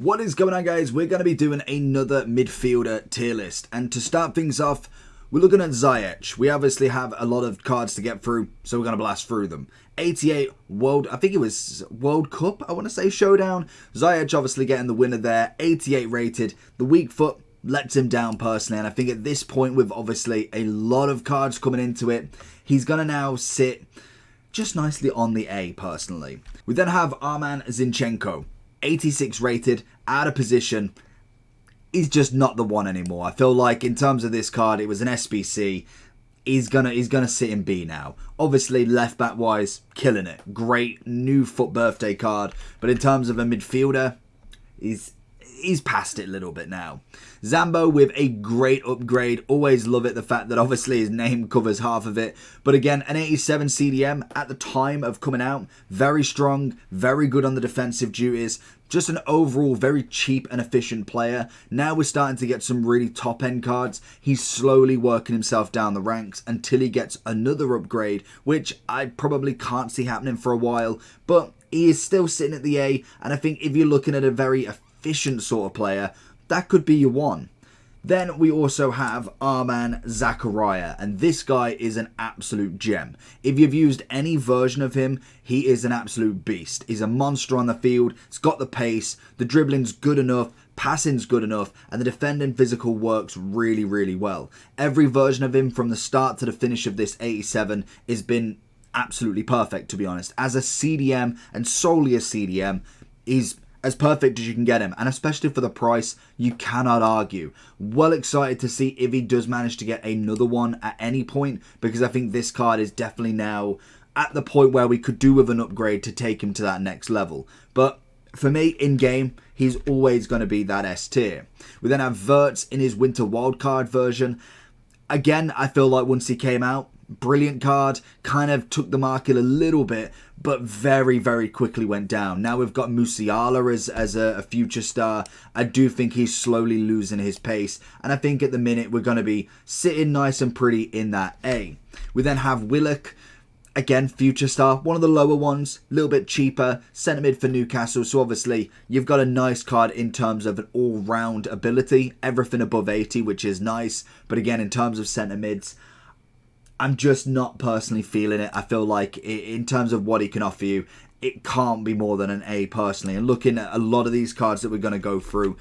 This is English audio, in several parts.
What is going on, guys? We're going to be doing another midfielder tier list, and to start things off, we're looking at Ziyech. We obviously have a lot of cards to get through, so we're going to blast through them. 88 World, I think it was World Cup, I want to say, showdown. Ziyech obviously getting the winner there, 88 rated. The weak foot lets him down personally, and I think at this point, with obviously a lot of cards coming into it, he's going to now sit just nicely on the A personally. We then have Arman Zinchenko. 86 rated, out of position. He's just not the one anymore. I feel like in terms of this card, it was an SBC. He's gonna sit in B now. Obviously, left back wise, killing it. Great new foot birthday card. But in terms of a midfielder, he's past it a little bit now. Zambo with a great upgrade. Always love it, the fact that obviously his name covers half of it. But again, an 87 CDM at the time of coming out. Very strong, very good on the defensive duties. Just an overall very cheap and efficient player. Now we're starting to get some really top end cards. He's slowly working himself down the ranks until he gets another upgrade, which I probably can't see happening for a while. But he is still sitting at the A, and I think if you're looking at a very efficient sort of player, that could be your one. Then we also have Arman Zakaria, and this guy is an absolute gem. If you've used any version of him, he is an absolute beast. He's a monster on the field, he's got the pace, the dribbling's good enough, passing's good enough, and the defending physical works really, really well. Every version of him from the start to the finish of this 87 has been absolutely perfect, to be honest. As a CDM, and solely a CDM, he's as perfect as you can get him, and especially for the price, you cannot argue. Well excited to see if he does manage to get another one at any point, because I think this card is definitely now at the point where we could do with an upgrade to take him to that next level. But for me, in game, he's always going to be that S tier. We then have Verts in his Winter Wildcard version. Again, I feel like once he came out, brilliant card, kind of took the market a little bit, but very, very quickly went down. Now we've got Musiala as a future star. I do think he's slowly losing his pace, and I think at the minute we're going to be sitting nice and pretty in that A. We then have Willock, again, future star, one of the lower ones, a little bit cheaper, centre mid for Newcastle, so obviously you've got a nice card in terms of an all-round ability, everything above 80, which is nice, but again, in terms of centre mids, I'm just not personally feeling it. I feel like in terms of what he can offer you, it can't be more than an A personally. And looking at a lot of these cards that we're going to go through,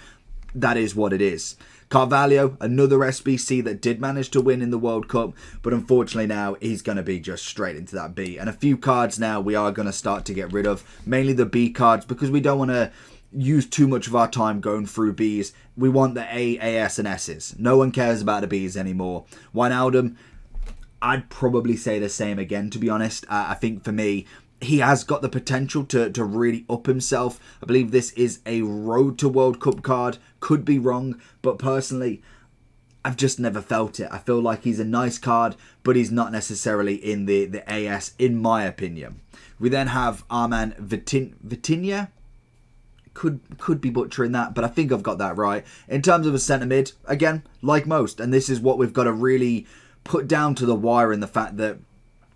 that is what it is. Carvalho, another SBC that did manage to win in the World Cup, but unfortunately now he's going to be just straight into that B. And a few cards now we are going to start to get rid of, mainly the B cards, because we don't want to use too much of our time going through Bs. We want the A, AS and S's. No one cares about the Bs anymore. Wijnaldum, I'd probably say the same again, to be honest. I think for me, he has got the potential to really up himself. I believe this is a Road to World Cup card. Could be wrong, but personally, I've just never felt it. I feel like he's a nice card, but he's not necessarily in the AS, in my opinion. We then have Arman Vitinha. Could be butchering that, but I think I've got that right. In terms of a centre mid, again, like most, and this is what we've got to really put down to the wire, in the fact that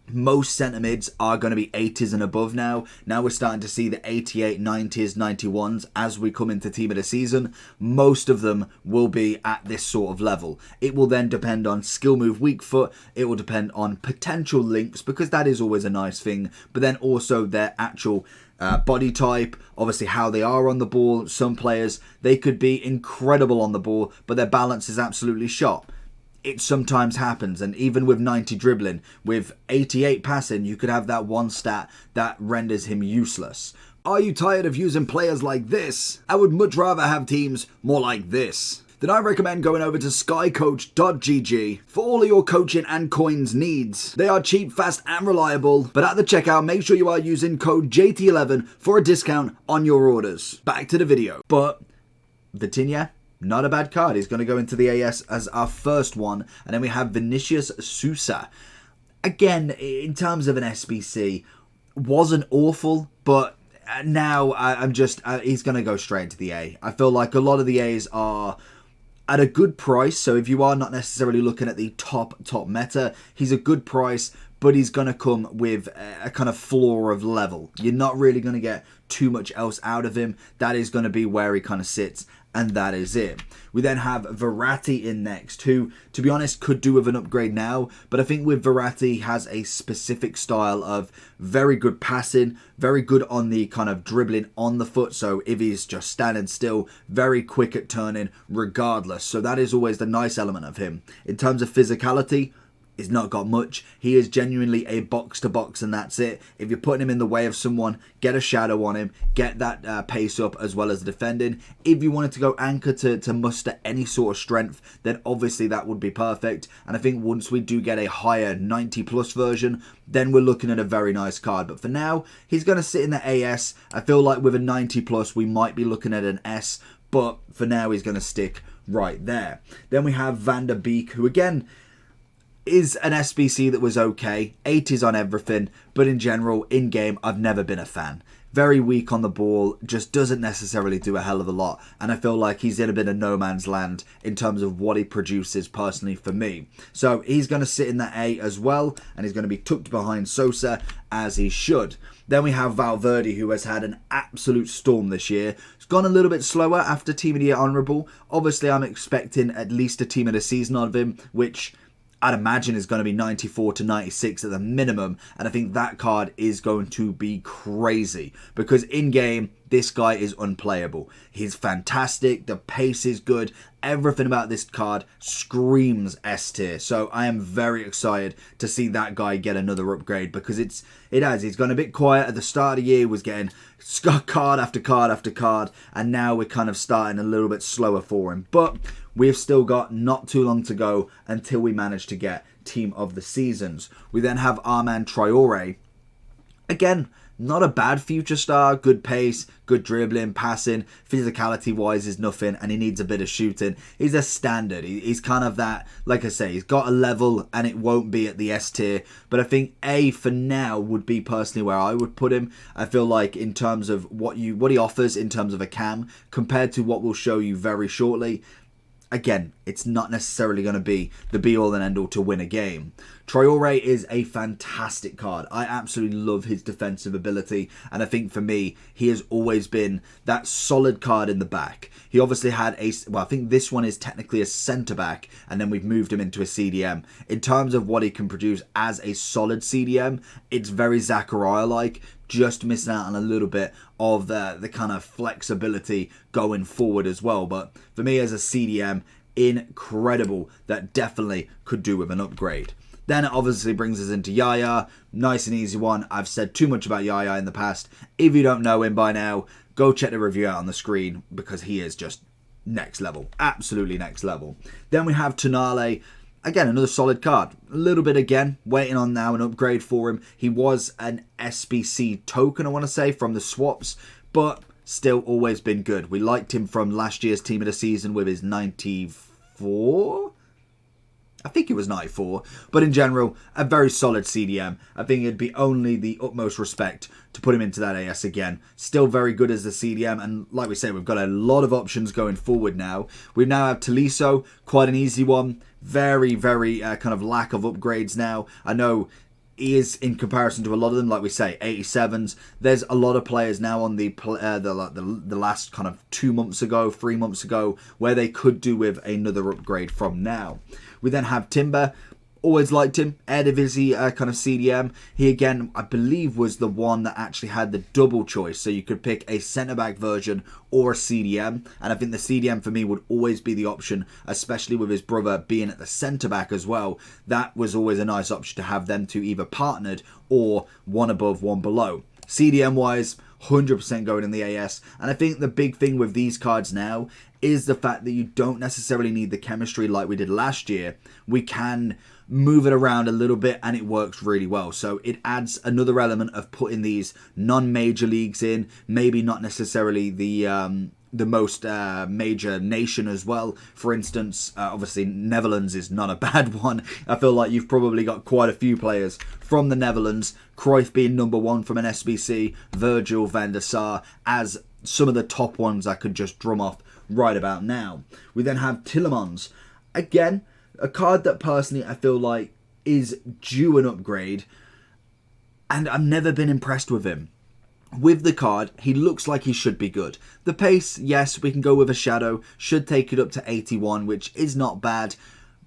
most centre mids are going to be 80s and above now. Now we're starting to see the 88, 90s, 91s as we come into team of the season. Most of them will be at this sort of level. It will then depend on skill move, weak foot. It will depend on potential links, because that is always a nice thing. But then also their actual body type, obviously how they are on the ball. Some players, they could be incredible on the ball, but their balance is absolutely shot. It sometimes happens, and even with 90 dribbling, with 88 passing, you could have that one stat that renders him useless. Are you tired of using players like this? I would much rather have teams more like this. Then I recommend going over to skycoach.gg for all of your coaching and coins needs. They are cheap, fast and reliable, but at the checkout, make sure you are using code JT11 for a discount on your orders. Back to the video. But Vitinha, not a bad card. He's going to go into the AS as our first one. And then we have Vinicius Sousa. Again, in terms of an SBC, wasn't awful, but now I'm just, he's going to go straight into the A. I feel like a lot of the A's are at a good price. So if you are not necessarily looking at the top meta, he's a good price, but he's going to come with a kind of floor of level. You're not really going to get too much else out of him. That is going to be where he kind of sits, and that is it. We then have Verratti in next, who, to be honest, could do with an upgrade now, but I think with Verratti, he has a specific style of very good passing, very good on the kind of dribbling on the foot, so if he's just standing still, very quick at turning regardless, so that is always the nice element of him. In terms of physicality, he's not got much. He is genuinely a box-to-box, and that's it. If you're putting him in the way of someone, get a shadow on him, get that pace up as well as the defending. If you wanted to go anchor to muster any sort of strength, then obviously that would be perfect. And I think once we do get a higher 90-plus version, then we're looking at a very nice card. But for now, he's going to sit in the AS. I feel like with a 90-plus, we might be looking at an S, but for now, he's going to stick right there. Then we have Van der Beek, who again is an SBC that was okay, 80s on everything, but in general, in-game, I've never been a fan. Very weak on the ball, just doesn't necessarily do a hell of a lot, and I feel like he's in a bit of no man's land in terms of what he produces personally for me. So he's going to sit in that A as well, and he's going to be tucked behind Sosa, as he should. Then we have Valverde, who has had an absolute storm this year. It's gone a little bit slower after Team of the Year Honourable. Obviously, I'm expecting at least a Team of the Season out of him, which I'd imagine is going to be 94 to 96 at the minimum, and I think that card is going to be crazy because in-game, this guy is unplayable. He's fantastic, the pace is good, everything about this card screams S tier, so I am very excited to see that guy get another upgrade because he's gone a bit quiet at the start of the year, was getting card after card after card, and now we're kind of starting a little bit slower for him, but we've still got not too long to go until we manage to get Team of the Seasons. We then have Armand Traore. Again, not a bad future star, good pace, good dribbling, passing, physicality-wise is nothing, and he needs a bit of shooting. He's a standard. He's kind of that, like I say, he's got a level, and it won't be at the S tier, but I think A for now would be personally where I would put him. I feel like in terms of what he offers in terms of a cam, compared to what we'll show you very shortly, again, it's not necessarily going to be the be-all and end-all to win a game. Traore is a fantastic card. I absolutely love his defensive ability, and I think for me, he has always been that solid card in the back. He obviously had I think this one is technically a centre-back, and then we've moved him into a CDM. In terms of what he can produce as a solid CDM, it's very Zachariah-like, just missing out on a little bit of the kind of flexibility going forward as well. But for me as a CDM, incredible. That definitely could do with an upgrade. Then it obviously brings us into Yaya. Nice and easy one. I've said too much about Yaya in the past. If you don't know him by now, go check the review out on the screen because he is just next level. Absolutely next level. Then we have Tonale. Again, another solid card. A little bit again, waiting on now an upgrade for him. He was an SBC token, I want to say, from the swaps, but still always been good. We liked him from last year's Team of the Season with his 94? I think it was 94. But in general, a very solid CDM. I think it'd be only the utmost respect to put him into that AS again. Still very good as the CDM. And like we say, we've got a lot of options going forward now. We now have Tolisso, quite an easy one. Very, very kind of lack of upgrades now. I know he is in comparison to a lot of them, like we say, 87s. There's a lot of players now on the last kind of 2 months ago, 3 months ago, where they could do with another upgrade from now. We then have Timber. Always liked him. Eredivisie kind of CDM. He again, I believe, was the one that actually had the double choice. So you could pick a centre-back version or a CDM. And I think the CDM for me would always be the option, especially with his brother being at the centre-back as well. That was always a nice option to have them two either partnered or one above, one below. CDM-wise, 100% going in the AS. And I think the big thing with these cards now is the fact that you don't necessarily need the chemistry like we did last year. We can move it around a little bit and it works really well. So it adds another element of putting these non-major leagues in, maybe not necessarily the most major nation as well. For instance, obviously Netherlands is not a bad one. I feel like you've probably got quite a few players from the Netherlands, Cruyff being number one from an SBC, Virgil, Van der Sar as some of the top ones I could just drum off right about now. We then have Tillemans. Again, a card that personally I feel like is due an upgrade, and I've never been impressed with him. With the card, he looks like he should be good. The pace, yes, we can go with a shadow, should take it up to 81, which is not bad.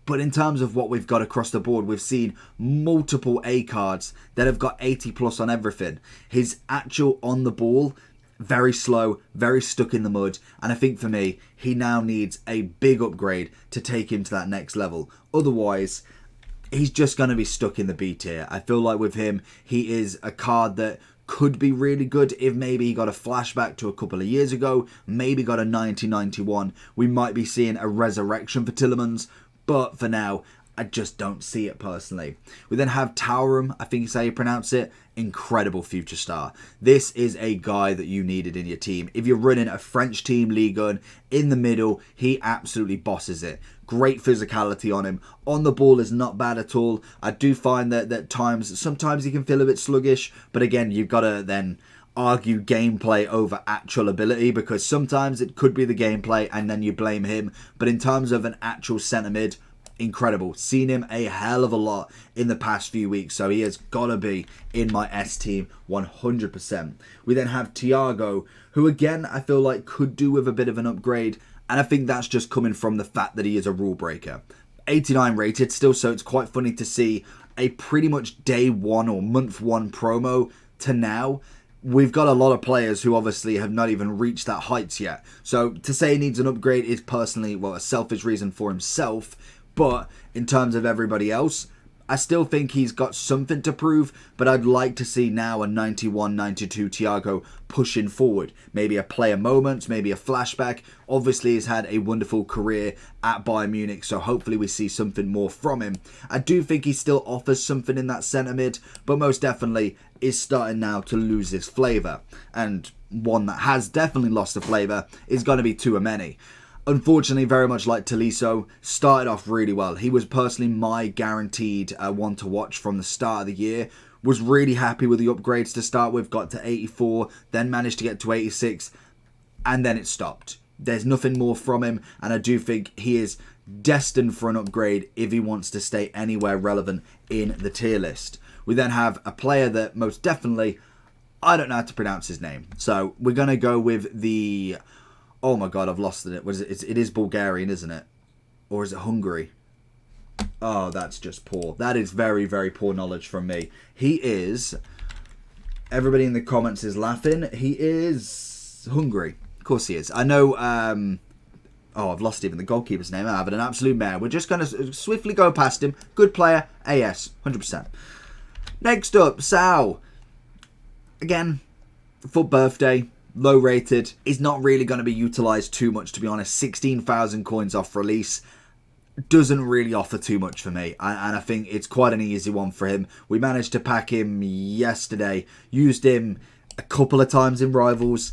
But in terms of what we've got across the board, we've seen multiple A cards that have got 80 plus on everything. His actual on the ball, very slow, very stuck in the mud. And I think for me, he now needs a big upgrade to take him to that next level. Otherwise, he's just going to be stuck in the B tier. I feel like with him, he is a card that could be really good if maybe he got a flashback to a couple of years ago, maybe got a 90-91. We might be seeing a resurrection for Tillemans, but for now, I just don't see it personally. We then have Taurum, I think is how you pronounce it. Incredible future star. This is a guy that you needed in your team. If you're running a French team Ligue 1 in the middle, he absolutely bosses it. Great physicality on him. On the ball is not bad at all. I do find that sometimes he can feel a bit sluggish, but again, you've got to then argue gameplay over actual ability, because sometimes it could be the gameplay and then you blame him. But in terms of an actual centre mid, incredible. Seen him a hell of a lot in the past few weeks, so he has got to be in my S team 100%. We then have Thiago, who again I feel like could do with a bit of an upgrade, and I think that's just coming from the fact that he is a rule breaker. 89 rated still, so it's quite funny to see a pretty much day one or month one promo to now. We've got a lot of players who obviously have not even reached that heights yet. So to say he needs an upgrade is personally, well, a selfish reason for himself. But in terms of everybody else, I still think he's got something to prove, but I'd like to see now a 91, 92 Thiago pushing forward. Maybe a player moment, maybe a flashback. Obviously, he's had a wonderful career at Bayern Munich, so hopefully we see something more from him. I do think he still offers something in that centre mid, but most definitely is starting now to lose his flavour. And one that has definitely lost the flavour is going to be Tchouaméni. Unfortunately, very much like Tolisso, started off really well. He was personally my guaranteed one to watch from the start of the year. Was really happy with the upgrades to start with, got to 84, then managed to get to 86, and then it stopped. There's nothing more from him, and I do think he is destined for an upgrade if he wants to stay anywhere relevant in the tier list. We then have a player that most definitely, I don't know how to pronounce his name. So we're going to go with the... Oh my god, I've lost it. What is it? It is Bulgarian, isn't it? Or is it Hungary? Oh, that's just poor. That is very, very poor knowledge from me. He is... Everybody in the comments is laughing. He is Hungary. Of course he is. I know... Oh, I've lost even the goalkeeper's name. I'm having an absolute mare. We're just going to swiftly go past him. Good player. AS. 100%. Next up, Sao. Again, for birthday. Low rated, is not really going to be utilised too much, to be honest. 16,000 coins off release doesn't really offer too much for me, and I think it's quite an easy one for him. We managed to pack him yesterday, used him a couple of times in Rivals,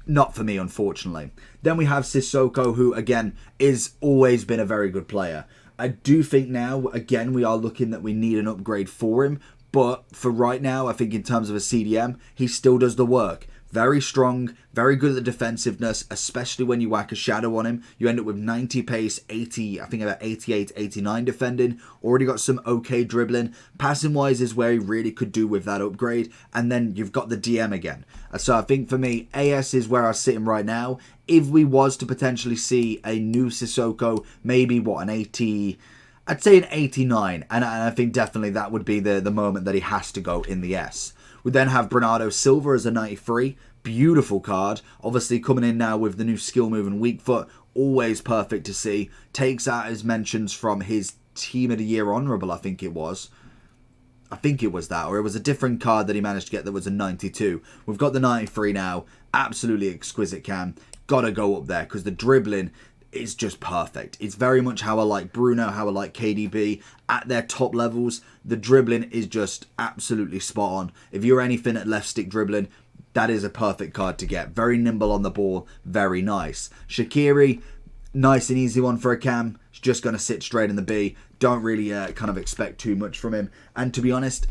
not for me unfortunately. Then we have Sissoko, who again is always been a very good player. I do think now, again, we are looking that we need an upgrade for him, but for right now, I think in terms of a CDM, he still does the work. Very strong, very good at the defensiveness, especially when you whack a shadow on him. You end up with 90 pace, 80, I think about 88, 89 defending. Already got some okay dribbling. Passing wise is where he really could do with that upgrade. And then you've got the DM again. So I think for me, AS is where I sit him right now. If we was to potentially see a new Sissoko, maybe an 80... I'd say an 89. And I think definitely that would be the moment that he has to go in the S. We then have Bernardo Silva as a 93. Beautiful card. Obviously coming in now with the new skill move and weak foot. Always perfect to see. Takes out his mentions from his Team of the Year Honourable, I think it was. I think it was that. Or it was a different card that he managed to get that was a 92. We've got the 93 now. Absolutely exquisite cam. Gotta go up there because the dribbling... It's just perfect. It's very much how I like Bruno, how I like KDB. At their top levels, the dribbling is just absolutely spot on. If you're anything at left stick dribbling, that is a perfect card to get. Very nimble on the ball, very nice. Shaqiri, nice and easy one for a cam. It's just going to sit straight in the B. Don't really kind of expect too much from him. And to be honest,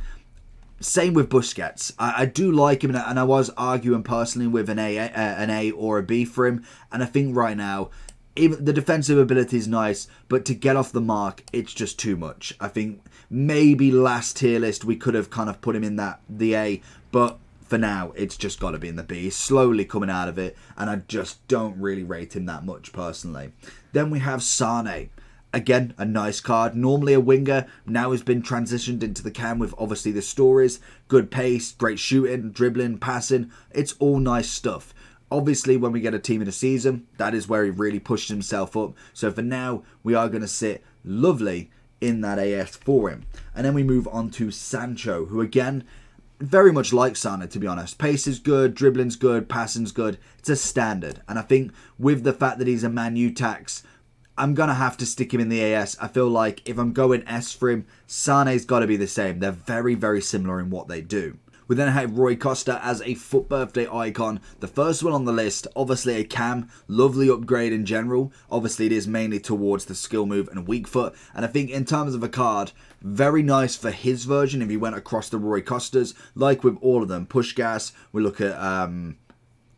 same with Busquets. I do like him, and I was arguing personally with an A or a B for him. And I think right now, even the defensive ability is nice, but to get off the mark, it's just too much. I think maybe last tier list we could have kind of put him in the A, but for now it's just got to be in the B. He's slowly coming out of it, and I just don't really rate him that much personally. Then we have Sane. Again, a nice card. Normally a winger, now has been transitioned into the cam with obviously the stories, good pace, great shooting, dribbling, passing. It's all nice stuff. Obviously, when we get a team in a season, that is where he really pushed himself up. So for now, we are going to sit lovely in that AS for him. And then we move on to Sancho, who again, very much like Sana, to be honest. Pace is good, dribbling's good, passing's good. It's a standard. And I think with the fact that he's a Man U tax, I'm going to have to stick him in the AS. I feel like if I'm going S for him, Sane's got to be the same. They're very, very similar in what they do. We then have Rui Costa as a FUT birthday icon. The first one on the list, obviously a cam, lovely upgrade in general. Obviously it is mainly towards the skill move and weak foot. And I think in terms of a card, very nice for his version if he went across the Rui Costas. Like with all of them, Pushkas, we look at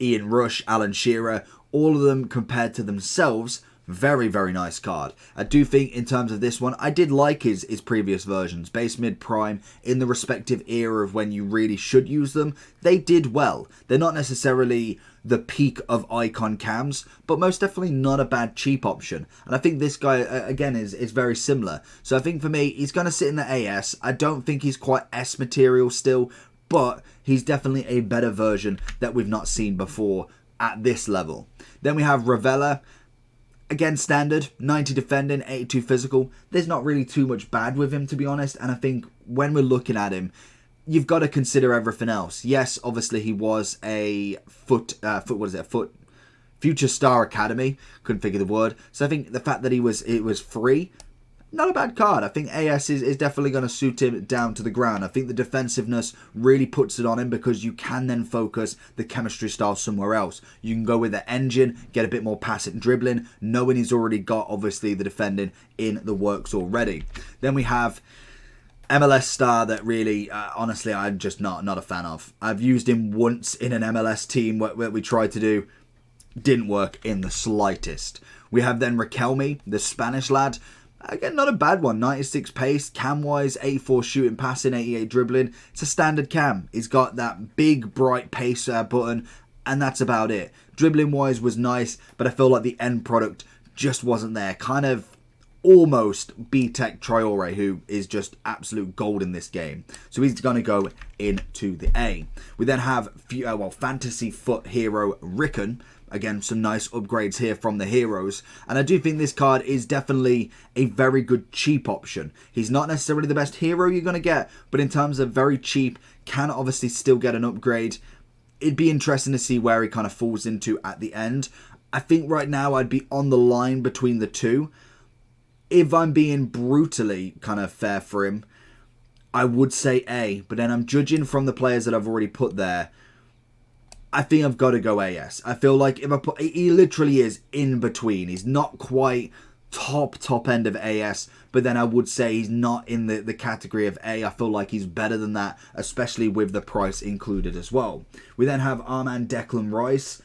Ian Rush, Alan Shearer, all of them compared to themselves. Very, very nice card. I do think in terms of this one, I did like his previous versions. Base, mid, prime, in the respective era of when you really should use them. They did well. They're not necessarily the peak of icon cams, but most definitely not a bad cheap option. And I think this guy, again, is very similar. So I think for me, he's going to sit in the AS. I don't think he's quite S material still, but he's definitely a better version that we've not seen before at this level. Then we have Ravella. Again, standard, 90 defending, 82 physical. There's not really too much bad with him, to be honest. And I think when we're looking at him, you've got to consider everything else. Yes, obviously he was a Future Star Academy. Couldn't figure the word. So I think the fact that it was free, not a bad card. I think AS is definitely going to suit him down to the ground. I think the defensiveness really puts it on him because you can then focus the chemistry style somewhere else. You can go with the engine, get a bit more passing and dribbling, knowing he's already got, obviously, the defending in the works already. Then we have MLS star that really, honestly, I'm just not a fan of. I've used him once in an MLS team where we tried to do. Didn't work in the slightest. We have then Riquelme, the Spanish lad. Again, not a bad one. 96 pace, cam-wise, 84 shooting, passing, 88 dribbling. It's a standard cam. He's got that big, bright pace button, and that's about it. Dribbling-wise was nice, but I feel like the end product just wasn't there. Kind of almost B-Tech Traore, who is just absolute gold in this game. So he's going to go into the A. We then have, Fantasy Foot hero Rickon. Again, some nice upgrades here from the heroes. And I do think this card is definitely a very good cheap option. He's not necessarily the best hero you're going to get, but in terms of very cheap, can obviously still get an upgrade. It'd be interesting to see where he kind of falls into at the end. I think right now I'd be on the line between the two. If I'm being brutally kind of fair for him, I would say A. But then I'm judging from the players that I've already put there. I think I've got to go AS. I feel like if I put, he literally is in between. He's not quite top end of AS, but then I would say he's not in the category of A. I feel like he's better than that, especially with the price included as well. We then have Armand Declan Rice.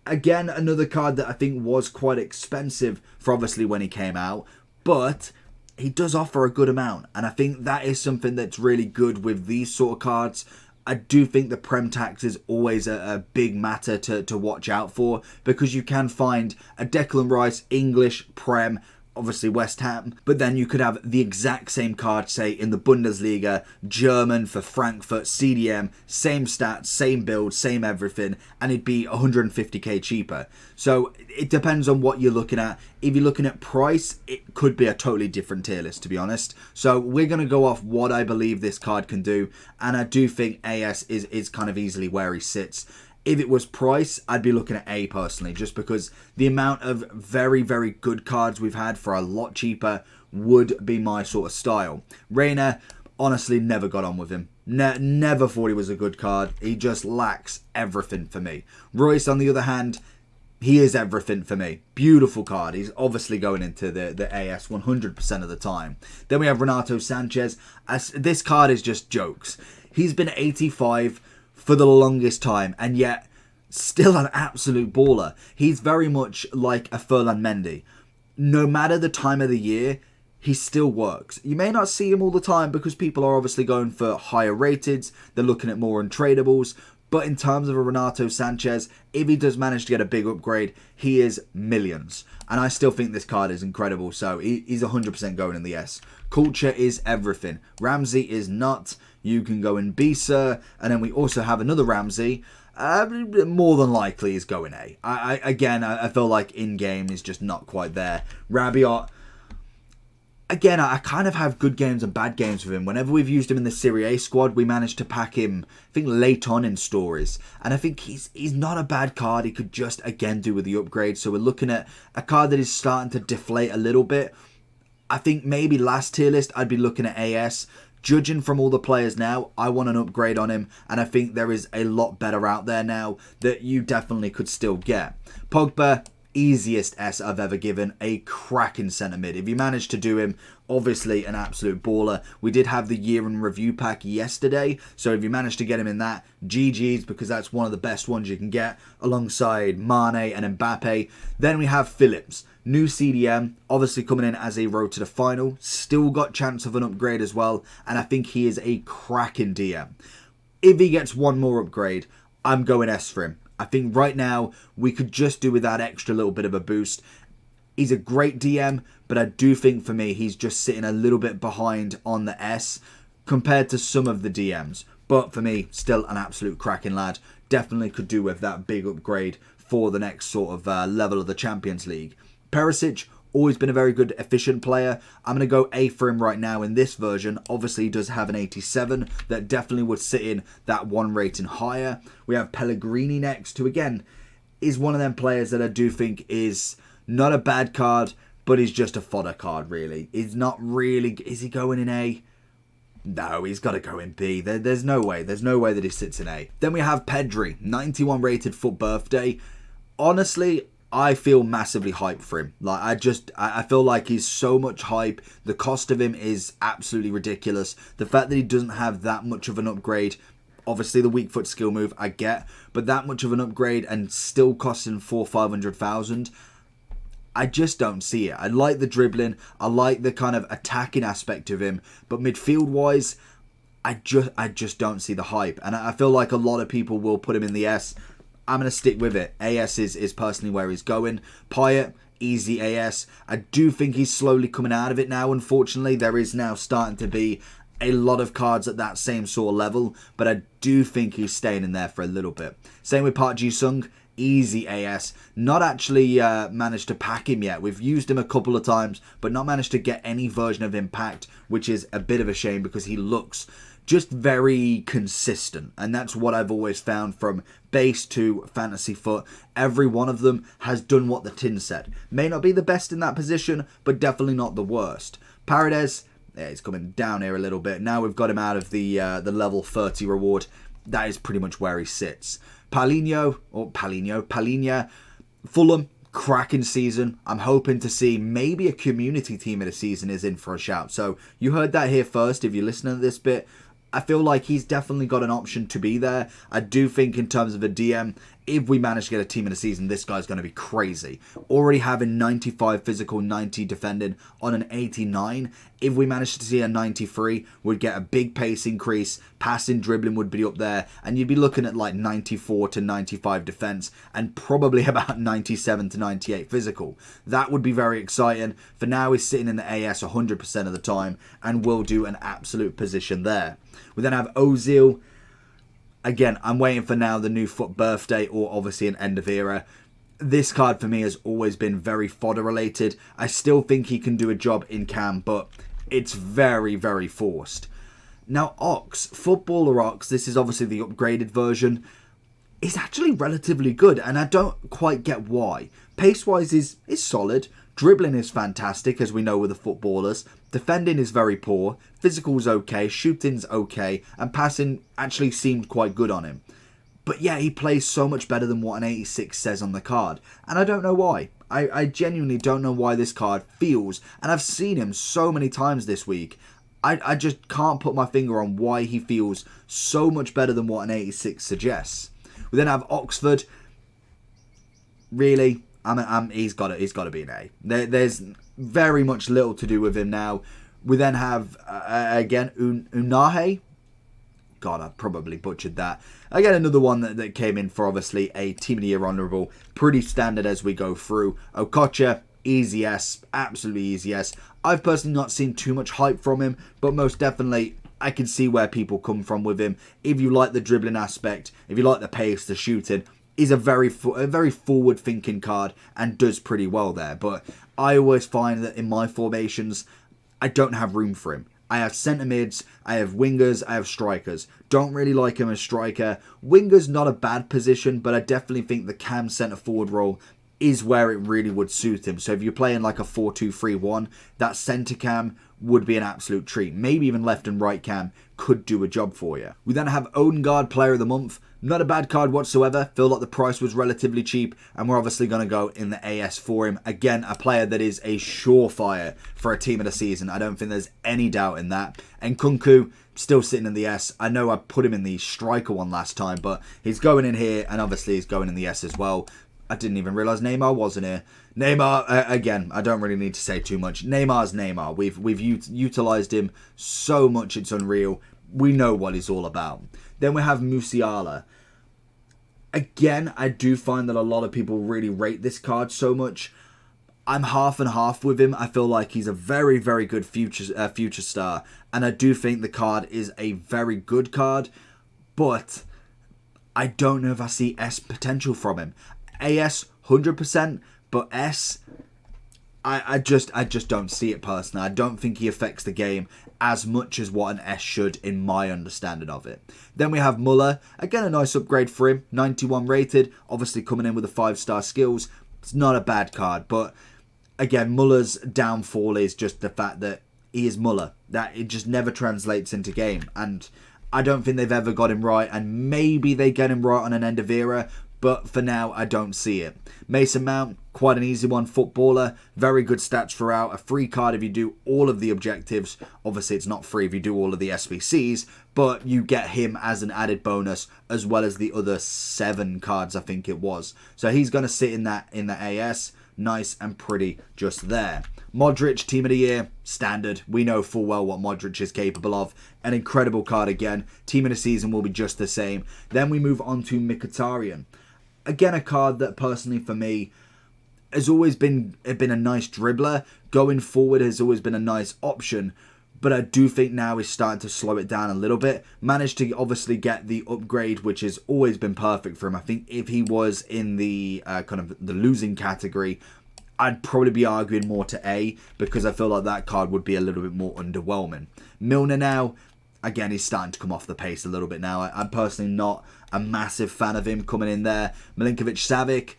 Again, another card that I think was quite expensive for obviously when he came out, but he does offer a good amount. And I think that is something that's really good with these sort of cards. I do think the Prem tax is always a big matter to watch out for, because you can find a Declan Rice English Prem, obviously West Ham, but then you could have the exact same card, say, in the Bundesliga, German for Frankfurt, CDM, same stats, same build, same everything, and it'd be 150k cheaper. So it depends on what you're looking at. If you're looking at price, it could be a totally different tier list, to be honest. So we're going to go off what I believe this card can do, and I do think AS is kind of easily where he sits. If it was price, I'd be looking at A personally, just because the amount of very, very good cards we've had for a lot cheaper would be my sort of style. Reina, honestly, never got on with him. Never thought he was a good card. He just lacks everything for me. Royce, on the other hand, he is everything for me. Beautiful card. He's obviously going into the AS 100% of the time. Then we have Renato Sanchez. This card is just jokes. He's been 85 for the longest time, and yet still an absolute baller. He's very much like a Furlan Mendy. No matter the time of the year, he still works. You may not see him all the time because people are obviously going for higher rateds. They're looking at more untradables. But in terms of a Renato Sanchez, if he does manage to get a big upgrade, he is millions. And I still think this card is incredible. So he's 100% going in the S. Culture is everything. Ramsey is not. You can go in B, sir. And then we also have another Ramsey. More than likely is going A. I feel like in-game is just not quite there. Rabiot, again, I kind of have good games and bad games with him. Whenever we've used him in the Serie A squad, we managed to pack him, I think, late on in stories. And I think he's not a bad card. He could just, again, do with the upgrade. So we're looking at a card that is starting to deflate a little bit. I think maybe last tier list, I'd be looking at AS. Judging from all the players now, I want an upgrade on him. And I think there is a lot better out there now that you definitely could still get. Pogba, easiest S I've ever given, a cracking centre mid. If you manage to do him, obviously an absolute baller. We did have the year in review pack yesterday, so if you manage to get him in that, GG's, because that's one of the best ones you can get alongside Mane and Mbappe. Then we have Phillips, new CDM, obviously coming in as a road to the final, still got chance of an upgrade as well, and I think he is a cracking DM. If he gets one more upgrade, I'm going S for him. I think right now we could just do with that extra little bit of a boost. He's a great DM, but I do think for me he's just sitting a little bit behind on the S compared to some of the DMs. But for me, still an absolute cracking lad. Definitely could do with that big upgrade for the next sort of level of the Champions League. Perisic, always been a very good, efficient player. I'm going to go A for him right now in this version. Obviously, he does have an 87 that definitely would sit in that one rating higher. We have Pellegrini next, who again is one of them players that I do think is not a bad card, but he's just a fodder card, really. He's not really... Is he going in A? No, he's got to go in B. There's no way. There's no way that he sits in A. Then we have Pedri, 91 rated FUT birthday. Honestly, I feel massively hyped for him. Like, I feel like he's so much hype. The cost of him is absolutely ridiculous. The fact that he doesn't have that much of an upgrade, obviously the weak foot skill move, I get, but that much of an upgrade and still costing 400,000-500,000, I just don't see it. I like the dribbling. I like the kind of attacking aspect of him, but midfield wise, I just don't see the hype. And I feel like a lot of people will put him in the S. I'm going to stick with it. AS is personally where he's going. Payet, easy AS. I do think he's slowly coming out of it now, unfortunately. There is now starting to be a lot of cards at that same sort of level, but I do think he's staying in there for a little bit. Same with Park Ji-sung, easy AS. Not actually managed to pack him yet. We've used him a couple of times, but not managed to get any version of impact, which is a bit of a shame because he looks just very consistent, and that's what I've always found from base to fantasy foot. Every one of them has done what the tin said. May not be the best in that position, but definitely not the worst. Paredes, yeah, he's coming down here a little bit. Now we've got him out of the level 30 reward. That is pretty much where he sits. Paulinho, Fulham, cracking season. I'm hoping to see maybe a community team of the season is in for a shout. So you heard that here first if you're listening to this bit. I feel like he's definitely got an option to be there. I do think in terms of a DM, if we manage to get a team in the season, this guy's going to be crazy. Already having 95 physical, 90 defending on an 89. If we manage to see a 93, we'd get a big pace increase. Passing, dribbling would be up there. And you'd be looking at like 94 to 95 defense and probably about 97 to 98 physical. That would be very exciting. For now, he's sitting in the AS 100% of the time and will do an absolute position there. We then have Ozil. Again, I'm waiting for now the new FUT birthday or obviously an end of era. This card for me has always been very fodder related. I still think he can do a job in cam, but it's very, very forced. Now Ox, Footballer Ox, this is obviously the upgraded version, is actually relatively good, and I don't quite get why. Pace-wise is solid. Dribbling is fantastic, as we know with the footballers. Defending is very poor. Physical's okay. Shooting's okay. And passing actually seemed quite good on him. But yeah, he plays so much better than what an 86 says on the card. And I don't know why. I genuinely don't know why this card feels, and I've seen him so many times this week, I just can't put my finger on why he feels so much better than what an 86 suggests. We then have Oxford. really, he's got to be an A. There's very much little to do with him now. We then have, again, Unahe. God, I probably butchered that. Again, another one that came in for obviously a Team of the Year honourable. Pretty standard as we go through. Okocha, easy S, absolutely easy S. I've personally not seen too much hype from him, but most definitely I can see where people come from with him. If you like the dribbling aspect, if you like the pace, the shooting, he's a very forward-thinking card and does pretty well there. But I always find that in my formations, I don't have room for him. I have centre mids, I have wingers, I have strikers. Don't really like him as striker. Winger's not a bad position, but I definitely think the cam centre forward role is where it really would suit him. So if you're playing like a 4-2-3-1, that centre cam would be an absolute treat. Maybe even left and right cam could do a job for you. We then have Odegaard Player of the Month. Not a bad card whatsoever. Feel like the price was relatively cheap, and we're obviously going to go in the AS for him. Again, a player that is a surefire for a team of the season. I don't think there's any doubt in that. And Kunku, still sitting in the S. I know I put him in the striker one last time, but he's going in here, and obviously he's going in the S as well. I didn't even realise Neymar wasn't here. Neymar, again, I don't really need to say too much. Neymar's Neymar. We've utilised him so much, it's unreal. We know what he's all about. Then we have Musiala. Again, I do find that a lot of people really rate this card so much. I'm half and half with him. I feel like he's a very, very good future star. And I do think the card is a very good card. But I don't know if I see S potential from him. AS, 100%. But S, I just don't see it personally. I don't think he affects the game as much as what an S should in my understanding of it. Then we have Muller. Again, a nice upgrade for him. 91 rated. Obviously coming in with the 5-star skills. It's not a bad card. But again, Muller's downfall is just the fact that he is Muller. That it just never translates into game. And I don't think they've ever got him right. And maybe they get him right on an end of era. But for now, I don't see it. Mason Mount, quite an easy one. Footballer, very good stats throughout. A free card if you do all of the objectives. Obviously, it's not free if you do all of the SBCs, but you get him as an added bonus, as well as the other 7 cards, I think it was. So he's going to sit in the AS. Nice and pretty just there. Modric, Team of the Year, standard. We know full well what Modric is capable of. An incredible card again. Team of the Season will be just the same. Then we move on to Mkhitaryan. Again, a card that personally for me has always been a nice dribbler. Going forward has always been a nice option. But I do think now he's starting to slow it down a little bit. Managed to obviously get the upgrade, which has always been perfect for him. I think if he was in the kind of the losing category, I'd probably be arguing more to A, because I feel like that card would be a little bit more underwhelming. Milner now, again, he's starting to come off the pace a little bit now. I'm personally not a massive fan of him coming in there. Milinkovic-Savic,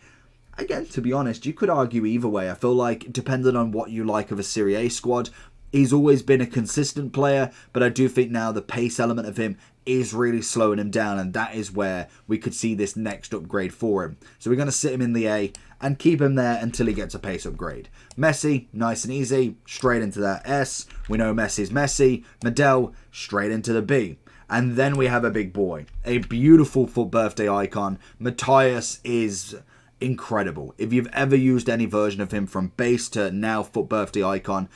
again, to be honest, you could argue either way. I feel like, depending on what you like of a Serie A squad, he's always been a consistent player, but I do think now the pace element of him is really slowing him down, and that is where we could see this next upgrade for him. So we're going to sit him in the A and keep him there until he gets a pace upgrade. Messi, nice and easy, straight into that S. We know Messi's Messi. Medel, straight into the B. And then we have a big boy, a beautiful foot birthday icon. Matthias is incredible. If you've ever used any version of him from base to now foot birthday icon,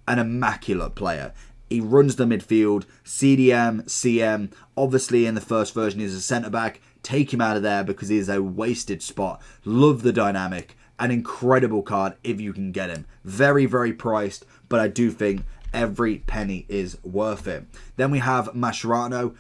an immaculate player. He runs the midfield, CDM, CM. Obviously in the first version he's a centre-back. Take him out of there because he is a wasted spot. Love the dynamic. An incredible card if you can get him. Very, very priced, but I do think every penny is worth it. Then we have Mascherano.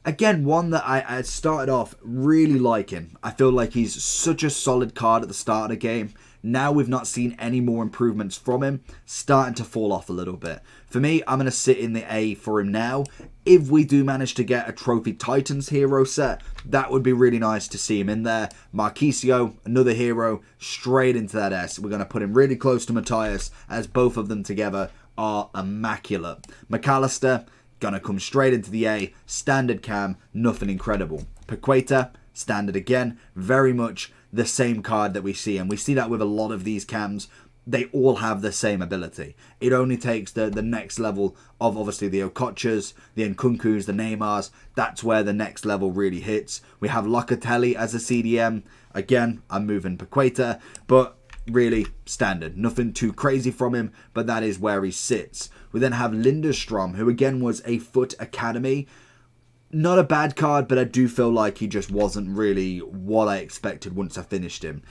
Again, one that I started off really liking. I feel like he's such a solid card at the start of the game. Now we've not seen any more improvements from him. Starting to fall off a little bit. For me, I'm going to sit in the A for him now. If we do manage to get a Trophy Titans hero set, that would be really nice to see him in there. Marquisio, another hero, straight into that S. We're going to put him really close to Matthias, as both of them together are immaculate. McAllister, going to come straight into the A. Standard cam, nothing incredible. Paqueta, standard again. Very much the same card that we see. And we see that with a lot of these cams. They all have the same ability. It only takes the next level of obviously the Okochas, the Nkunkus, the Neymars. That's where the next level really hits. We have Locatelli as a CDM. Again, I'm moving Paqueta, but really standard. Nothing too crazy from him, but that is where he sits. We then have Lindstrom, who again was a Foot Academy. Not a bad card, but I do feel like he just wasn't really what I expected once I finished him.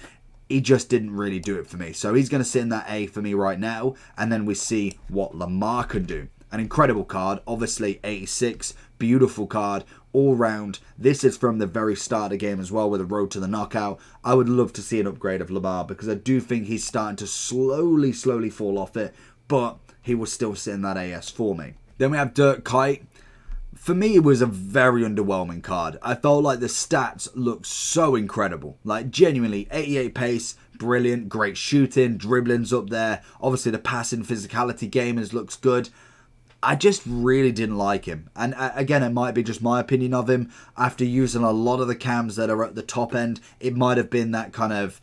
He just didn't really do it for me. So he's going to sit in that A for me right now, and then we see what Lamar can do. An incredible card, obviously 86, beautiful card, all round. This is from the very start of the game as well, with a road to the knockout. I would love to see an upgrade of Lamar, because I do think he's starting to slowly fall off it, but he will still sit in that AS for me. Then we have Dirk Kuyt. For me, it was a very underwhelming card. I felt like the stats looked so incredible. Like, genuinely, 88 pace, brilliant, great shooting, dribbling's up there. Obviously, the passing physicality gamers looks good. I just really didn't like him. And again, it might be just my opinion of him. After using a lot of the cams that are at the top end, it might have been that kind of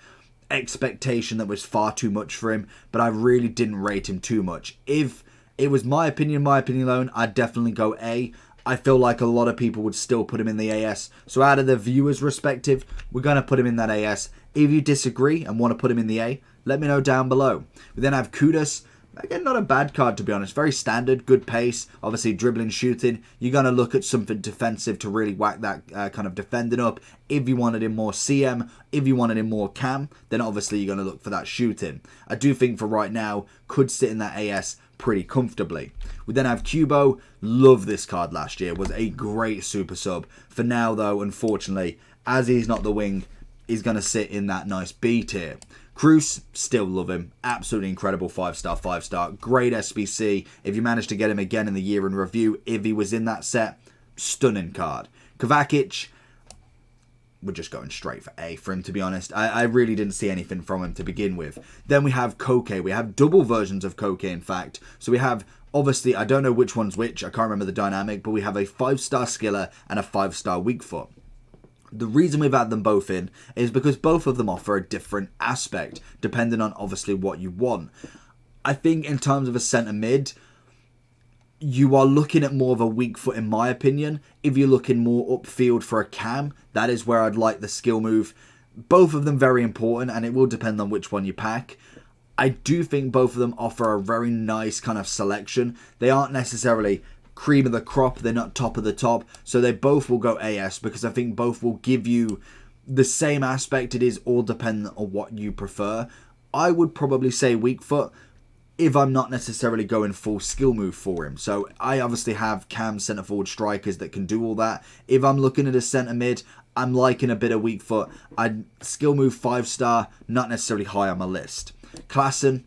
expectation that was far too much for him. But I really didn't rate him too much. If it was my opinion alone, I'd definitely go A. I feel like a lot of people would still put him in the AS. So out of the viewers' perspective, we're going to put him in that AS. If you disagree and want to put him in the A, let me know down below. We then have Kudus. Again, not a bad card, to be honest. Very standard, good pace. Obviously, dribbling, shooting. You're going to look at something defensive to really whack that kind of defending up. If you wanted him more CM, if you wanted him more cam, then obviously you're going to look for that shooting. I do think for right now, could sit in that AS pretty comfortably. We then have Kubo. Love this card last year. Was a great super sub. For now, though, unfortunately, as he's not the wing, he's going to sit in that nice B tier. Cruz, still love him. Absolutely incredible 5-star. Great SBC. If you manage to get him again in the year in review, if he was in that set, stunning card. Kovacic, we're just going straight for A for him, to be honest. I really didn't see anything from him to begin with. Then we have Koke. We have double versions of Koke, in fact. So we have, obviously, I don't know which one's which. I can't remember the dynamic, but we have a 5-star skiller and a 5-star weak foot. The reason we've had them both in is because both of them offer a different aspect, depending on obviously what you want. I think in terms of a centre mid, you are looking at more of a weak foot in my opinion. If you're looking more upfield for a cam, that is where I'd like the skill move. Both of them very important, and it will depend on which one you pack. I do think both of them offer a very nice kind of selection. They aren't necessarily cream of the crop, they're not top of the top, so they both will go AS, because I think both will give you the same aspect. It is all dependent on what you prefer. I would probably say weak foot if I'm not necessarily going full skill move for him. So I obviously have cam centre forward strikers that can do all that. If I'm looking at a centre mid, I'm liking a bit of weak foot. I'd skill move 5-star, not necessarily high on my list. Klassen,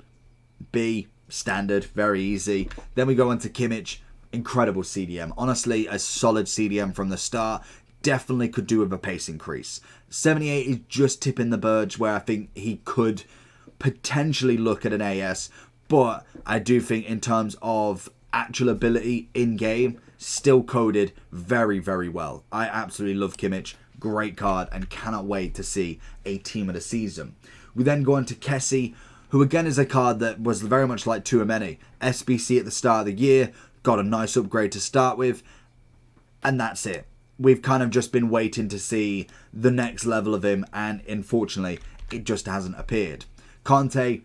B, standard, very easy. Then we go on to Kimmich. Incredible CDM. Honestly, a solid CDM from the start. Definitely could do with a pace increase. 78 is just tipping the verge where I think he could potentially look at an AS. But I do think in terms of actual ability in-game, still coded very, very well. I absolutely love Kimmich. Great card and cannot wait to see a team of the season. We then go on to Kessie, who again is a card that was very much like Tchouaméni. SBC at the start of the year. Got a nice upgrade to start with, and that's it. We've kind of just been waiting to see the next level of him, and unfortunately, it just hasn't appeared. Conte,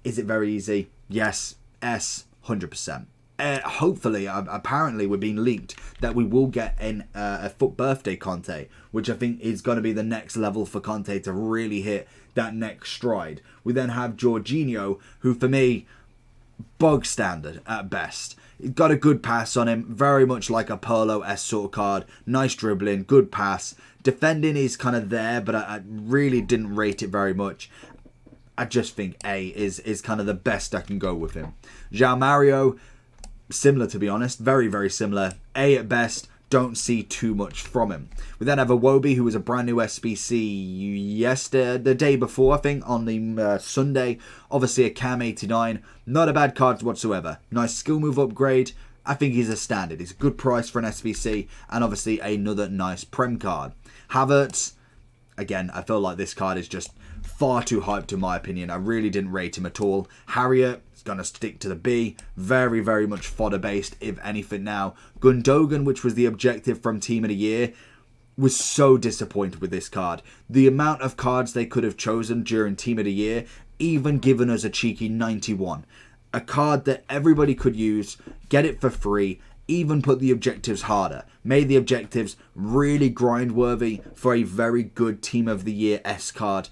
is it very easy? Yes, S, 100%. Hopefully, apparently we're being leaked that we will get a Foot birthday Conte, which I think is going to be the next level for Conte to really hit that next stride. We then have Jorginho, who for me, bog standard at best. He's got a good pass on him, very much like a Polo-esque sort of card. Nice dribbling, good pass. Defending is kind of there, but I really didn't rate it very much. I just think A is kind of the best I can go with him. João Mario, similar to be honest, very, very similar. A at best, don't see too much from him. We then have Iwobi, who was a brand new SBC the day before, I think, on the Sunday. Obviously a Cam 89, not a bad card whatsoever. Nice skill move upgrade. I think he's a standard. He's a good price for an SBC, and obviously another nice Prem card. Havertz, again, I feel like this card is just far too hyped in my opinion. I really didn't rate him at all. Harriet is going to stick to the B. Very, very much fodder based, if anything now. Gundogan, which was the objective from Team of the Year. was so disappointed with this card. The amount of cards they could have chosen during Team of the Year, even given us a cheeky 91. A card that everybody could use, get it for free, even put the objectives harder. Made the objectives really grind-worthy for a very good Team of the Year S card.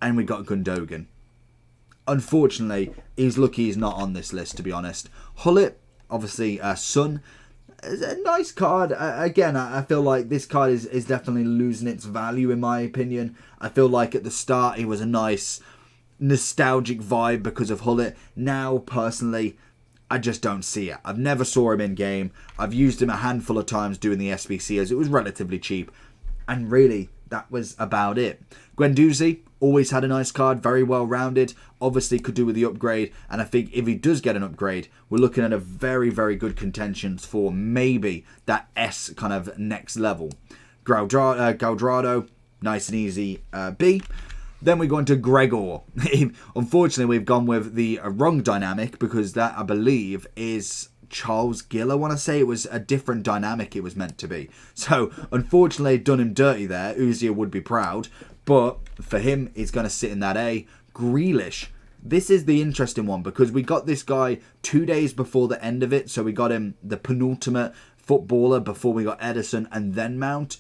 And we got Gundogan. Unfortunately, he's lucky he's not on this list, to be honest. Hullet, obviously, Son. It's a nice card. Again, I feel like this card is definitely losing its value, in my opinion. I feel like at the start, he was a nice nostalgic vibe because of Hullet. Now, personally, I just don't see it. I've never saw him in game. I've used him a handful of times doing the SBC as it was relatively cheap. And really, that was about it. Guendouzi always had a nice card, very well rounded. Obviously could do with the upgrade. And I think if he does get an upgrade, we're looking at a very, very good contentions for maybe that S kind of next level. Galdrado, nice and easy B. Then we go into Gregor. Unfortunately, we've gone with the wrong dynamic because that, I believe, is Charles Gill. I want to say it was a different dynamic it was meant to be. So, unfortunately, done him dirty there. Uzia would be proud. But for him, he's going to sit in that A. Grealish. This is the interesting one because we got this guy 2 days before the end of it. So we got him the penultimate footballer before we got Edison and then Mount.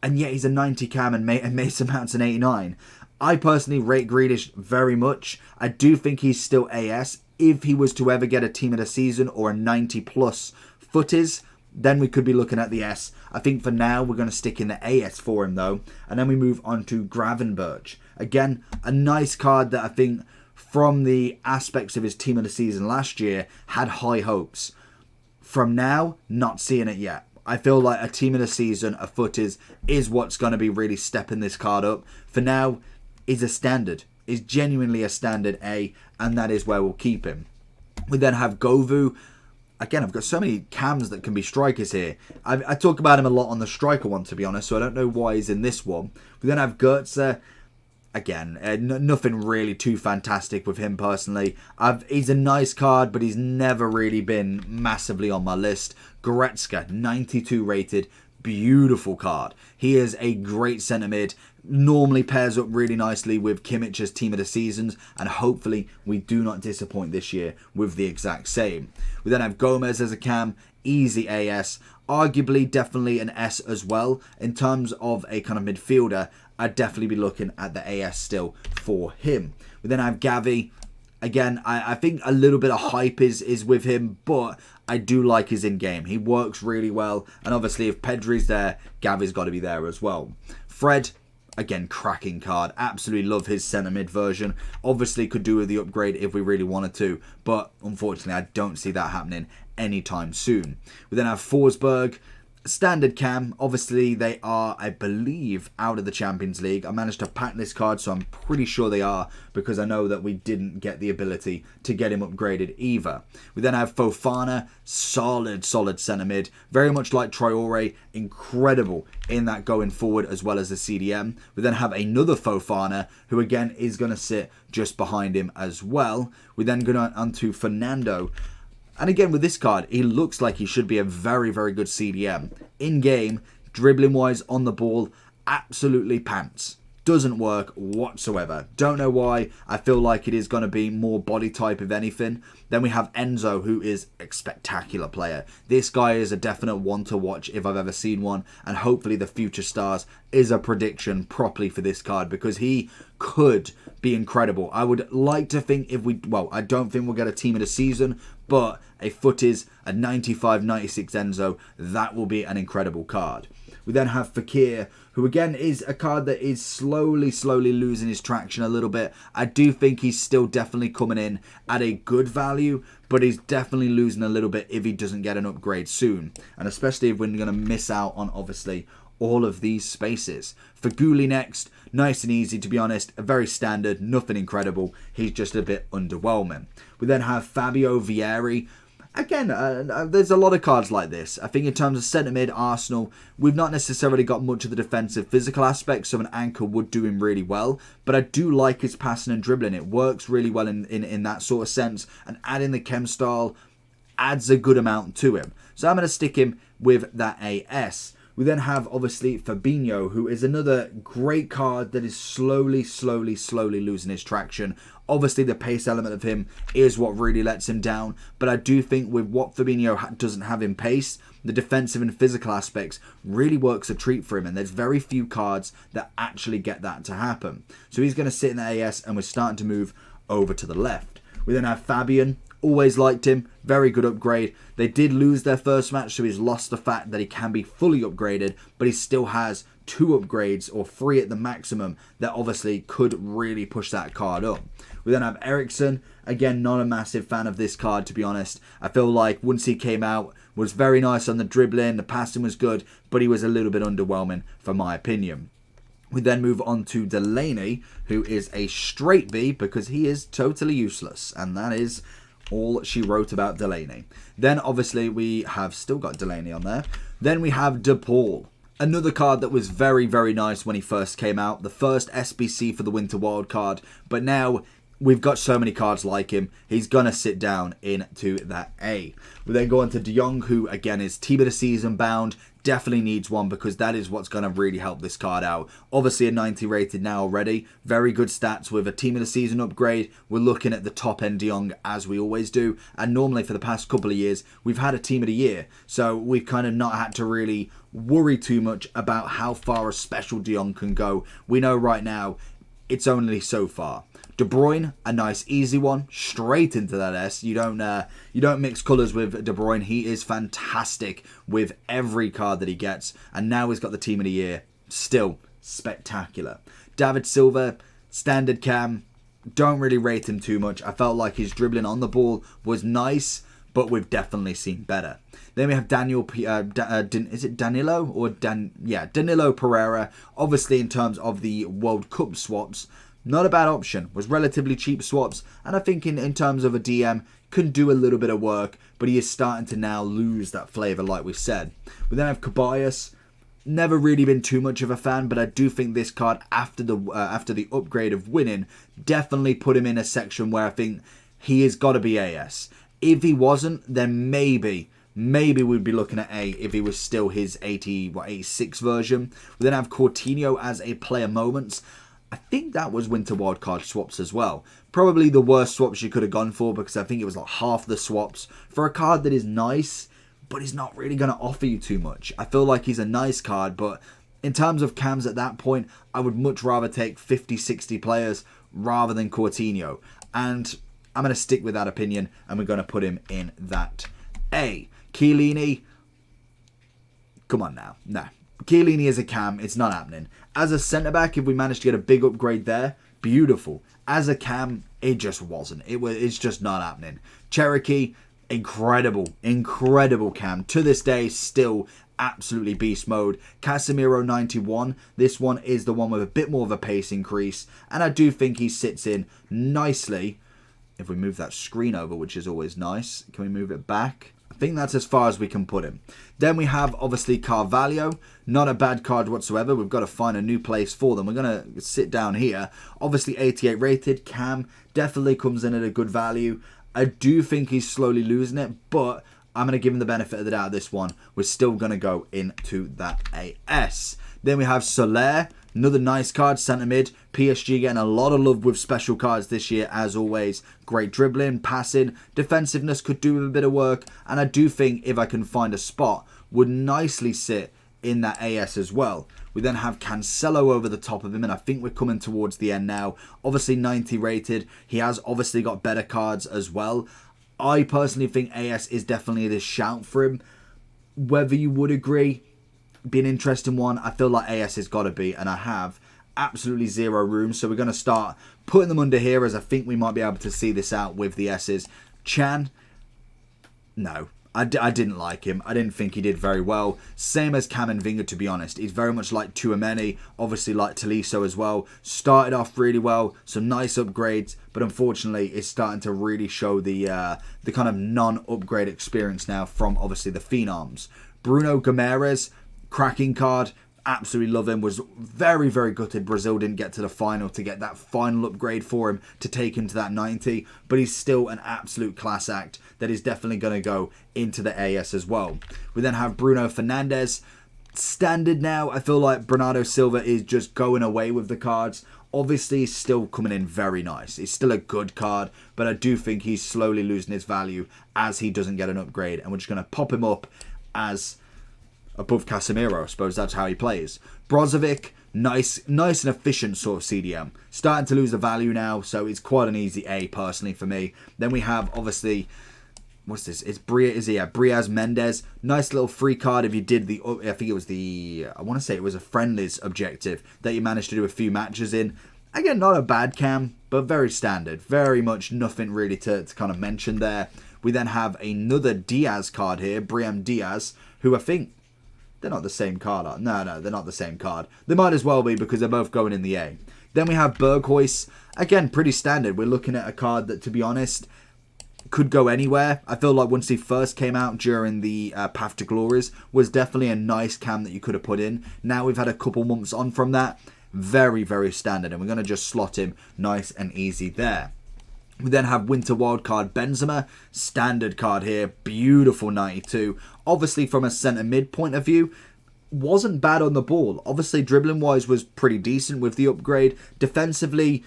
And yet he's a 90 cam and Mason Mount's an 89. I personally rate Grealish very much. I do think he's still AS. If he was to ever get a Team of the Season or a 90 plus footies, then we could be looking at the S. I think for now we're going to stick in the AS for him though. And then we move on to Gravenberch. Again, a nice card that I think from the aspects of his Team of the Season last year had high hopes. From now, not seeing it yet. I feel like a Team of the Season, a footies, is what's going to be really stepping this card up. For now, he's a standard. He's genuinely a standard A, and that is where we'll keep him. We then have Govu. Again, I've got so many cams that can be strikers here. I talk about him a lot on the striker one, to be honest, so I don't know why he's in this one. We then have Goetze. Again, nothing really too fantastic with him personally. He's a nice card, but he's never really been massively on my list. Goretzka, 92 rated. Beautiful card. He is a great centre mid. Normally pairs up really nicely with Kimmich's Team of the Seasons, and hopefully we do not disappoint this year with the exact same. We then have Gomez as a cam, easy AS, arguably definitely an S as well. In terms of a kind of midfielder, I'd definitely be looking at the AS still for him. We then have Gavi. Again, I think a little bit of hype is with him, but I do like his in-game. He works really well, and obviously if Pedri's there, Gavi's got to be there as well. Fred, again, cracking card. Absolutely love his centre mid version. Obviously could do with the upgrade if we really wanted to, but unfortunately I don't see that happening anytime soon. We then have Forsberg. Standard cam, obviously they are, I believe, out of the Champions League. I managed to pack this card, so I'm pretty sure they are, because I know that we didn't get the ability to get him upgraded either. We then have Fofana, solid centre mid, very much like Traore, incredible in that going forward as well as the CDM. We then have another Fofana, who again is going to sit just behind him as well. We then go on to Fernando. And again, with this card, he looks like he should be a very, very good CDM. In-game, dribbling-wise, on the ball, absolutely pants. Doesn't work whatsoever. Don't know why. I feel like it is going to be more body type, if anything. Then we have Enzo, who is a spectacular player. This guy is a definite one to watch if I've ever seen one. And hopefully the Future Stars is a prediction properly for this card, because he could be incredible. I would like to think if we... Well, I don't think we'll get a Team of the Season, but a footies, a 95-96 Enzo, that will be an incredible card. We then have Fekir, who again is a card that is slowly losing his traction a little bit. I do think he's still definitely coming in at a good value, but he's definitely losing a little bit if he doesn't get an upgrade soon. And especially if we're going to miss out on, obviously, all of these spaces. Feghouli next, nice and easy to be honest, very standard, nothing incredible. He's just a bit underwhelming. We then have Fabio Vieri. Again, there's a lot of cards like this. I think in terms of centre mid, Arsenal, we've not necessarily got much of the defensive physical aspect, so an anchor would do him really well. But I do like his passing and dribbling. It works really well in that sort of sense. And adding the chem style adds a good amount to him. So I'm going to stick him with that AS. We then have, obviously, Fabinho, who is another great card that is slowly losing his traction. Obviously, the pace element of him is what really lets him down. But I do think with what Fabinho doesn't have in pace, the defensive and physical aspects really works a treat for him. And there's very few cards that actually get that to happen. So he's going to sit in the AS, and we're starting to move over to the left. We then have Fabian. Always liked him. Very good upgrade. They did lose their first match, so he's lost the fact that he can be fully upgraded, but he still has 2 upgrades, or 3 at the maximum, that obviously could really push that card up. We then have Ericsson. Again, not a massive fan of this card, to be honest. I feel like once he came out, was very nice on the dribbling, the passing was good, but he was a little bit underwhelming, for my opinion. We then move on to Delaney, who is a straight B, because he is totally useless, and that is all she wrote about Delaney. Then obviously we have still got Delaney on there. Then we have De Paul. Another card that was very nice when he first came out. The first SBC for the Winter Wild card. But now we've got so many cards like him. He's going to sit down into that A. We then go on to De Jong, who again is Team of the Season bound. Definitely needs one, because that is what's going to really help this card out. Obviously a 90 rated now already. Very good stats with a Team of the Season upgrade. We're looking at the top end De Jong, as we always do. And normally for the past couple of years, we've had a Team of the Year. So we've kind of not had to really worry too much about how far a special De Jong can go. We know right now it's only so far. De Bruyne, a nice easy one, straight into that S. You don't mix colours with De Bruyne. He is fantastic with every card that he gets, and now he's got the Team of the Year. Still spectacular. David Silva, standard cam. Don't really rate him too much. I felt like his dribbling on the ball was nice, but we've definitely seen better. Then we have Danilo Pereira. Obviously, in terms of the World Cup swaps, not a bad option. Was relatively cheap swaps, and I think in terms of a DM, can do a little bit of work, but he is starting to now lose that flavour, like we said. We then have Caballas. Never really been too much of a fan, but I do think this card, after the upgrade of winning, definitely put him in a section where I think he has got to be AS. If he wasn't, then maybe we'd be looking at A if he was still his 86 version. We then have Coutinho as a player moments. I think that was Winter Wildcard swaps as well. Probably the worst swaps you could have gone for, because I think it was like half the swaps for a card that is nice, but he's not really going to offer you too much. I feel like he's a nice card, but in terms of cams at that point, I would much rather take 50, 60 players rather than Coutinho. And I'm going to stick with that opinion, and we're going to put him in that A. Chiellini, come on now. Nah. Chiellini as a cam, it's not happening. As a centre-back, if we managed to get a big upgrade there, beautiful. As a cam, it just wasn't. It's just not happening. Cherokee, incredible cam. To this day, still absolutely beast mode. Casemiro 91. This one is the one with a bit more of a pace increase. And I do think he sits in nicely. If we move that screen over, which is always nice. Can we move it back? I think that's as far as we can put him. Then we have, obviously, Carvalho. Not a bad card whatsoever. We've got to find a new place for them. We're going to sit down here. Obviously, 88 rated. Cam definitely comes in at a good value. I do think he's slowly losing it, but I'm going to give him the benefit of the doubt this one. We're still going to go into that AS. Then we have Soler. Another nice card, centre mid. PSG getting a lot of love with special cards this year, as always. Great dribbling, passing, defensiveness could do with a bit of work. And I do think if I can find a spot, would nicely sit in that AS as well. We then have Cancelo over the top of him, and I think we're coming towards the end now. Obviously 90 rated. He has obviously got better cards as well. I personally think AS is definitely the shout for him. Whether you would agree, be an interesting one. I feel like AS has got to be, and I have absolutely zero room. So we're going to start putting them under here, as I think we might be able to see this out with the S's. Chan, no. I didn't like him. I didn't think he did very well. Same as Cam and Vinga, to be honest. He's very much like Tchouaméni, obviously like Tolisso as well. Started off really well, some nice upgrades, but unfortunately it's starting to really show the kind of non-upgrade experience now from obviously the Phenoms. Bruno Guimaraes, cracking card. Absolutely love him. Was very gutted Brazil didn't get to the final to get that final upgrade for him to take him to that 90, but he's still an absolute class act that is definitely going to go into the AS as well. We then have Bruno Fernandes. Standard now, I feel like Bernardo Silva is just going away with the cards. Obviously, he's still coming in very nice. It's still a good card, but I do think he's slowly losing his value as he doesn't get an upgrade. And we're just going to pop him up as above Casemiro. I suppose that's how he plays. Brozovic, nice and efficient sort of CDM. Starting to lose the value now, so it's quite an easy A personally for me. Then we have, obviously, what's this? It's Briaz Mendes. Nice little free card if you did the, I think it was the, I want to say it was a friendlies objective that you managed to do a few matches in. Again, not a bad cam, but very standard. Very much nothing really to kind of mention there. We then have another Diaz card here, Brahim Diaz, who I think, they're not the same card. No, they're not the same card. They might as well be because they're both going in the A. Then we have Berghuis. Again, pretty standard. We're looking at a card that, to be honest, could go anywhere. I feel like once he first came out during the Path to Glories, was definitely a nice cam that you could have put in. Now we've had a couple months on from that. Very, very standard. And we're going to just slot him nice and easy there. We then have Winter Wildcard Benzema. Standard card here. Beautiful 92. Obviously, from a centre mid point of view, wasn't bad on the ball. Obviously, dribbling-wise was pretty decent with the upgrade. Defensively,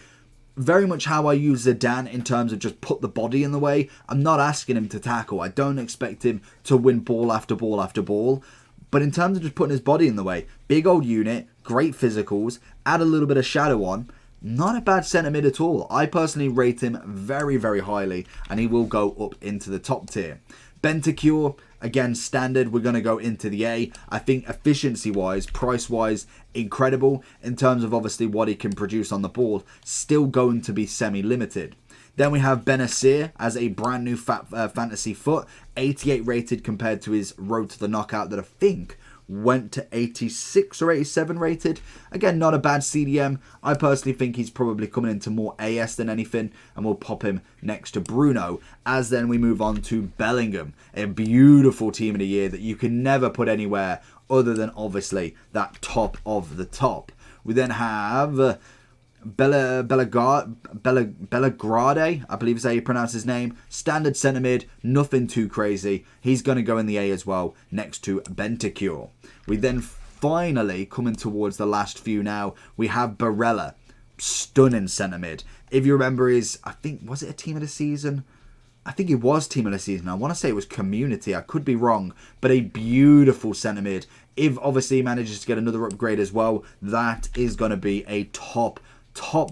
very much how I use Zidane in terms of just put the body in the way. I'm not asking him to tackle. I don't expect him to win ball after ball after ball. But in terms of just putting his body in the way, big old unit, great physicals, add a little bit of shadow on. Not a bad centre mid at all. I personally rate him very, very highly, and he will go up into the top tier. Bentancur, again, standard. We're going to go into the A. I think efficiency-wise, price-wise, incredible in terms of obviously what he can produce on the ball. Still going to be semi-limited. Then we have Benacer as a brand new fantasy foot. 88 rated compared to his road to the knockout that I think went to 86 or 87 rated. Again, not a bad CDM. I personally think he's probably coming into more AS than anything, and we'll pop him next to Bruno. As then we move on to Bellingham, a beautiful team of the year that you can never put anywhere other than obviously that top of the top. We then have Bellegrade, I believe is how you pronounce his name. Standard centre mid, nothing too crazy. He's going to go in the A as well, next to Bentancur. We then finally, coming towards the last few now, we have Barella. Stunning centre mid. If you remember his, I think, was it a team of the season? I think it was team of the season. I want to say it was community. I could be wrong. But a beautiful centre mid. If obviously he manages to get another upgrade as well, that is going to be a top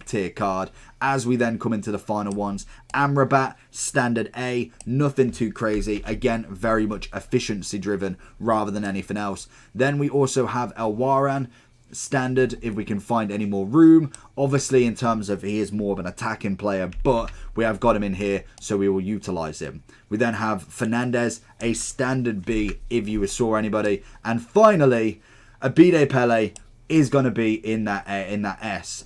tier card. As we then come into the final ones, Amrabat, standard A, nothing too crazy. Again, very much efficiency driven rather than anything else. Then we also have El Waran, standard if we can find any more room. Obviously, in terms of he is more of an attacking player, but we have got him in here, so we will utilize him. We then have Fernandez, a standard B if you saw anybody. And finally, Abide Pele is going to be in that S.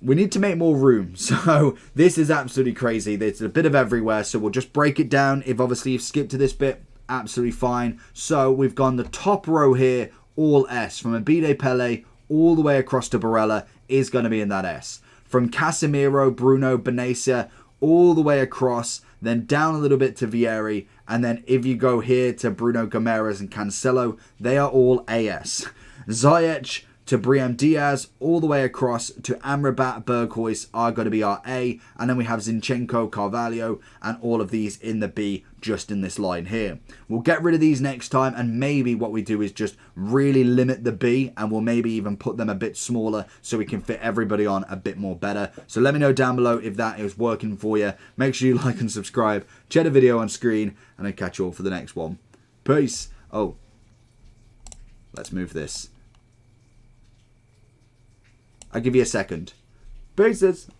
We need to make more room, so this is absolutely crazy. There's a bit of everywhere, so we'll just break it down. If obviously you've skipped to this bit, absolutely fine. So we've gone the top row here, all S. From Abide Pele all the way across to Barella is going to be in that S. From Casemiro, Bruno, Benacer, all the way across, then down a little bit to Vieri, and then if you go here to Bruno Gomes and Cancelo, they are all AS. Ziyech to Brahim Diaz, all the way across to Amrabat, Berghuis are going to be our A. And then we have Zinchenko, Carvalho, and all of these in the B, just in this line here. We'll get rid of these next time, and maybe what we do is just really limit the B, and we'll maybe even put them a bit smaller so we can fit everybody on a bit more better. So let me know down below if that is working for you. Make sure you like and subscribe. Check the video on screen, and I'll catch you all for the next one. Peace. Oh, let's move this. I'll give you a second. Peace.